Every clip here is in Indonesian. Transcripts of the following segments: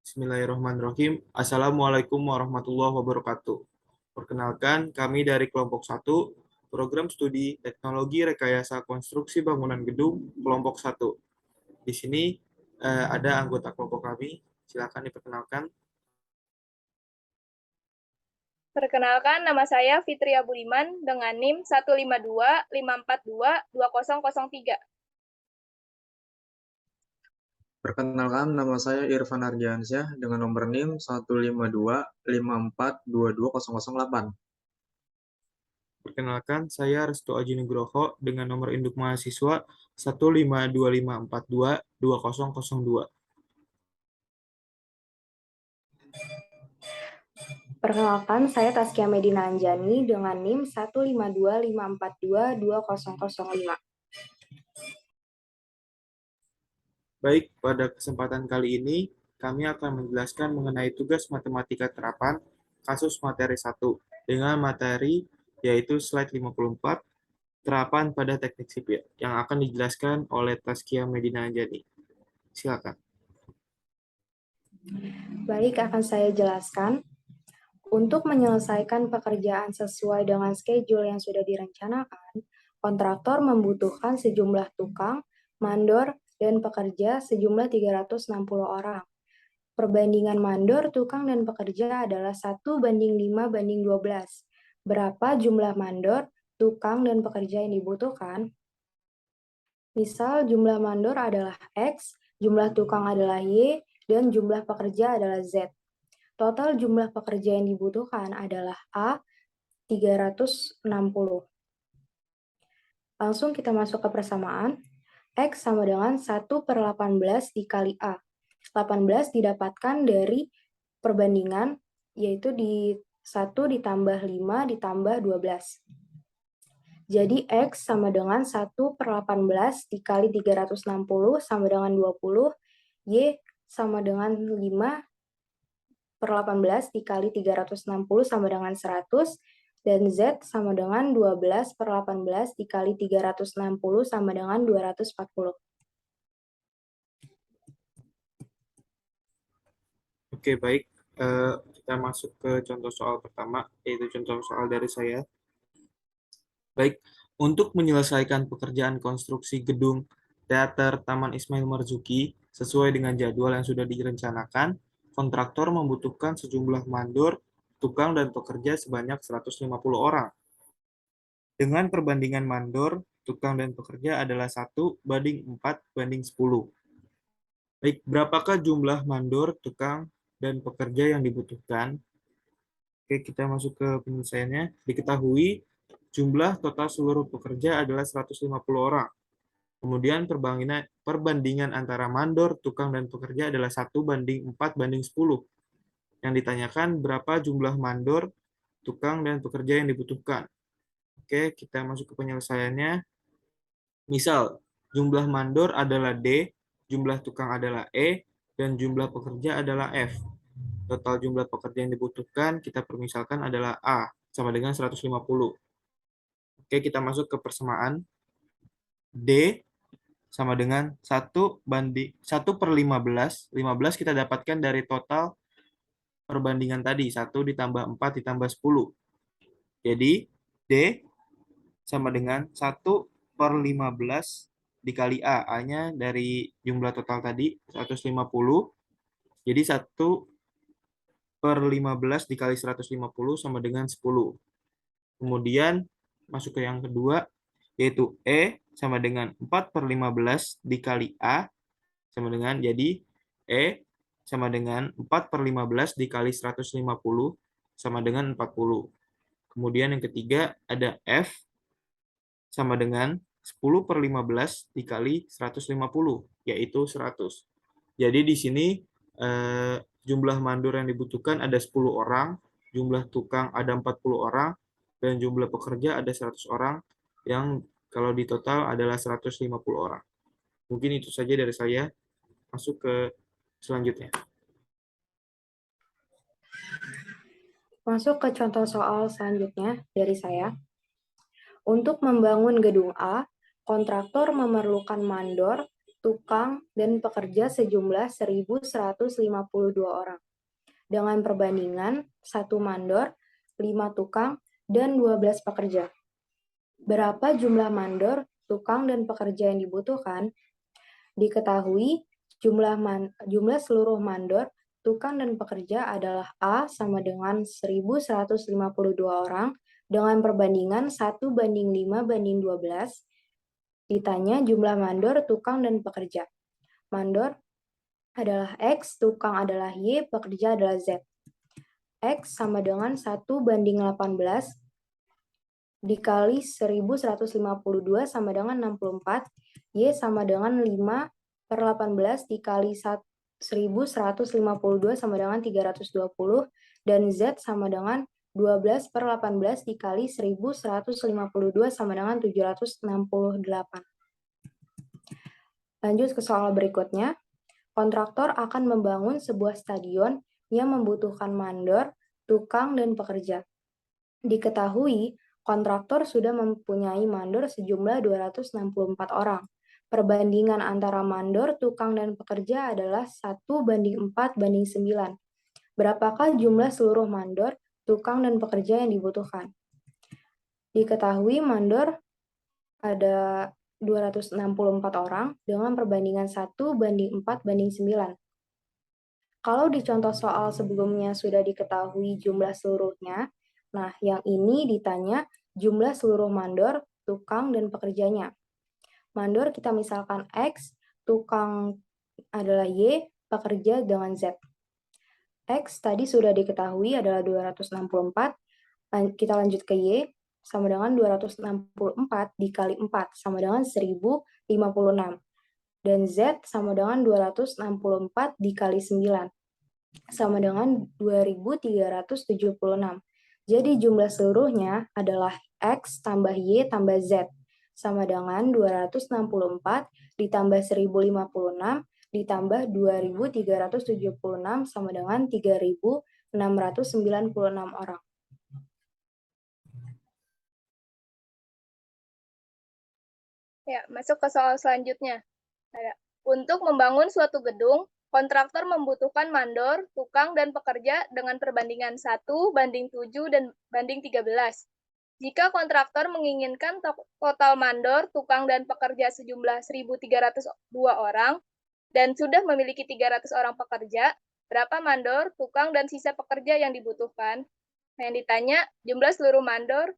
Bismillahirrahmanirrahim. Assalamualaikum warahmatullahi wabarakatuh. Perkenalkan, kami dari kelompok 1, Program Studi Teknologi Rekayasa Konstruksi Bangunan Gedung, kelompok 1. Di sini ada anggota kelompok kami. Silakan diperkenalkan. Perkenalkan, nama saya Fitria Budiman dengan NIM 15254222003. Perkenalkan, nama saya Irfan Ardiansyah dengan nomor NIM 15254222008. Perkenalkan, saya Restu Aji Nugroho dengan nomor induk mahasiswa 15254222002. Perkenalkan, saya Taskia Medina Anjani dengan NIM 15254222005. Baik, pada kesempatan kali ini, kami akan menjelaskan mengenai tugas matematika terapan kasus materi 1 dengan materi yaitu slide 54, terapan pada teknik sipil, yang akan dijelaskan oleh Taskia Medina Anjani. Silakan. Baik, akan saya jelaskan. Untuk menyelesaikan pekerjaan sesuai dengan schedule yang sudah direncanakan, kontraktor membutuhkan sejumlah tukang, mandor, dan pekerja sejumlah 360 orang. Perbandingan mandor, tukang, dan pekerja adalah 1:5:12. Berapa jumlah mandor, tukang, dan pekerja yang dibutuhkan? Misal jumlah mandor adalah X, jumlah tukang adalah Y, dan jumlah pekerja adalah Z. Total jumlah pekerja yang dibutuhkan adalah A, 360. Langsung kita masuk ke persamaan. X sama dengan 1/18 dikali A. 18 didapatkan dari perbandingan, yaitu di 1 ditambah 5 ditambah 12. Jadi X sama dengan 1/18 dikali 360 sama dengan 20, Y sama dengan 5/18 dikali 360 sama dengan 100, dan Z sama dengan 12/18 dikali 360 sama dengan 240. Oke, baik. Kita masuk ke contoh soal pertama, yaitu contoh soal dari saya. Baik, untuk menyelesaikan pekerjaan konstruksi gedung teater Taman Ismail Marzuki sesuai dengan jadwal yang sudah direncanakan, kontraktor membutuhkan sejumlah mandor, tukang, dan pekerja sebanyak 150 orang. Dengan perbandingan mandor, tukang, dan pekerja adalah 1:4:10. Baik, berapakah jumlah mandor, tukang, dan pekerja yang dibutuhkan? Oke, kita masuk ke penyelesaiannya. Diketahui jumlah total seluruh pekerja adalah 150 orang. Kemudian perbandingan antara mandor, tukang, dan pekerja adalah 1:4:10. Yang ditanyakan berapa jumlah mandor, tukang, dan pekerja yang dibutuhkan. Oke, kita masuk ke penyelesaiannya. Misal, jumlah mandor adalah D, jumlah tukang adalah E, dan jumlah pekerja adalah F. Total jumlah pekerja yang dibutuhkan kita permisalkan adalah A, sama dengan 150. Oke, kita masuk ke persamaan. D sama dengan 1/15. 15 kita dapatkan dari total perbandingan tadi, 1 ditambah 4 ditambah 10. Jadi, D sama dengan 1/15 dikali A. A-nya dari jumlah total tadi, 150. Jadi, 1/15 dikali 150 sama dengan 10. Kemudian, masuk ke yang kedua, yaitu E sama dengan 4/15 dikali A, sama dengan, jadi E sama dengan 4/15 dikali 150 sama dengan 40. Kemudian yang ketiga ada F sama dengan 10/15 dikali 150, yaitu 100. Jadi di sini jumlah mandor yang dibutuhkan ada 10 orang, jumlah tukang ada 40 orang, dan jumlah pekerja ada 100 orang, yang kalau di total adalah 150 orang. Mungkin itu saja dari saya. Masuk ke selanjutnya. Masuk ke contoh soal selanjutnya dari saya. Untuk membangun gedung A, kontraktor memerlukan mandor, tukang, dan pekerja sejumlah 1.152 orang. Dengan perbandingan 1 mandor, 5 tukang, dan 12 pekerja. Berapa jumlah mandor, tukang, dan pekerja yang dibutuhkan? Diketahui jumlah seluruh mandor, tukang, dan pekerja adalah A sama dengan 1.152 orang dengan perbandingan 1:5:12. Ditanya jumlah mandor, tukang, dan pekerja. Mandor adalah X, tukang adalah Y, pekerja adalah Z. X sama dengan 1:18 dikali 1.152 sama dengan 64, Y sama dengan 5/18 dikali 1.152 sama dengan 320, dan Z sama dengan 12/18 dikali 1.152 sama dengan 768. Lanjut ke soal berikutnya. Kontraktor akan membangun sebuah stadion yang membutuhkan mandor, tukang, dan pekerja. Diketahui, kontraktor sudah mempunyai mandor sejumlah 264 orang. Perbandingan antara mandor, tukang, dan pekerja adalah 1:4:9. Berapakah jumlah seluruh mandor, tukang, dan pekerja yang dibutuhkan? Diketahui mandor ada 264 orang dengan perbandingan 1:4:9. Kalau di contoh soal sebelumnya sudah diketahui jumlah seluruhnya, nah yang ini ditanya jumlah seluruh mandor, tukang, dan pekerjanya. Mandor kita misalkan X, tukang adalah Y, pekerja dengan Z. X tadi sudah diketahui adalah 264, kita lanjut ke Y, sama dengan 264 dikali 4, sama dengan 1056. Dan Z sama dengan 264 dikali 9, sama dengan 2376. Jadi jumlah seluruhnya adalah X tambah Y tambah Z, sama dengan 264 ditambah 1056 ditambah 2376 sama dengan 3696 orang. Ya, masuk ke soal selanjutnya. Untuk membangun suatu gedung, kontraktor membutuhkan mandor, tukang, dan pekerja dengan perbandingan 1:7 dan banding 13. Jika kontraktor menginginkan total mandor, tukang, dan pekerja sejumlah 1.302 orang dan sudah memiliki 300 orang pekerja, berapa mandor, tukang, dan sisa pekerja yang dibutuhkan? Yang ditanya jumlah seluruh mandor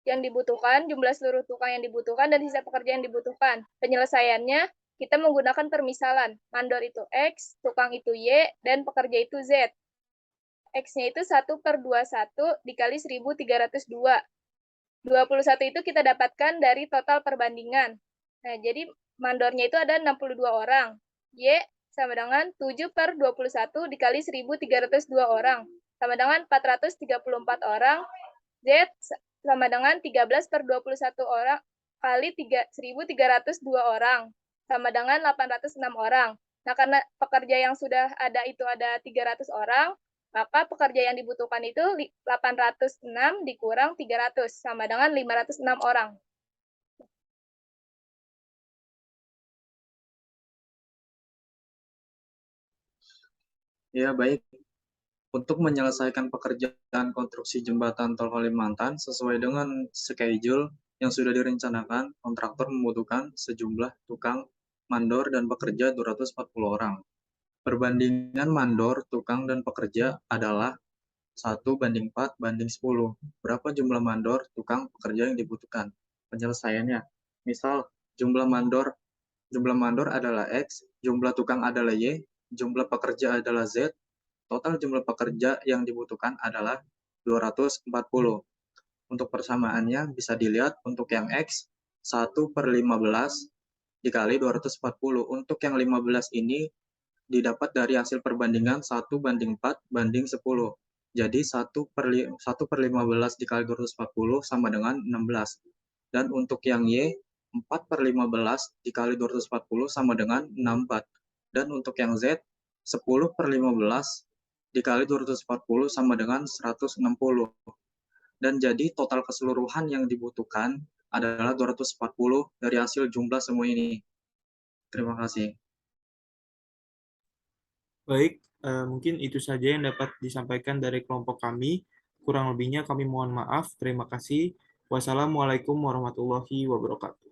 yang dibutuhkan, jumlah seluruh tukang yang dibutuhkan, dan sisa pekerja yang dibutuhkan. Penyelesaiannya, kita menggunakan permisalan. Mandor itu X, tukang itu Y, dan pekerja itu Z. X-nya itu 1/21 dikali 1.302. 21 itu kita dapatkan dari total perbandingan. Nah, jadi mandornya itu ada 62 orang. Y sama dengan 7/21 dikali 1.302 orang. Sama dengan 434 orang. Z sama dengan 13/21 orang kali 1.302 orang, sama dengan 806 orang. Nah, karena pekerja yang sudah ada itu ada 300 orang, maka pekerja yang dibutuhkan itu 806 dikurang 300, sama dengan 506 orang. Ya, baik. Untuk menyelesaikan pekerjaan konstruksi jembatan tol Kalimantan sesuai dengan schedule yang sudah direncanakan, kontraktor membutuhkan sejumlah tukang, mandor, dan pekerja 240 orang. Perbandingan mandor, tukang, dan pekerja adalah 1:4:10. Berapa jumlah mandor, tukang, pekerja yang dibutuhkan? Penyelesaiannya, misal jumlah mandor adalah X, jumlah tukang adalah Y, jumlah pekerja adalah Z, total jumlah pekerja yang dibutuhkan adalah 240. Untuk persamaannya bisa dilihat untuk yang X 1/15 dikali 240. Untuk yang 15 ini didapat dari hasil perbandingan 1:4:10. Jadi 1/15 dikali 240 sama dengan 16. Dan untuk yang Y 4/15 dikali 240 sama dengan 64. Dan untuk yang Z 10/15 dikali 240 sama dengan 160. Dan jadi total keseluruhan yang dibutuhkan adalah 240 dari hasil jumlah semua ini. Terima kasih. Baik, mungkin itu saja yang dapat disampaikan dari kelompok kami. Kurang lebihnya kami mohon maaf. Terima kasih. Wassalamualaikum warahmatullahi wabarakatuh.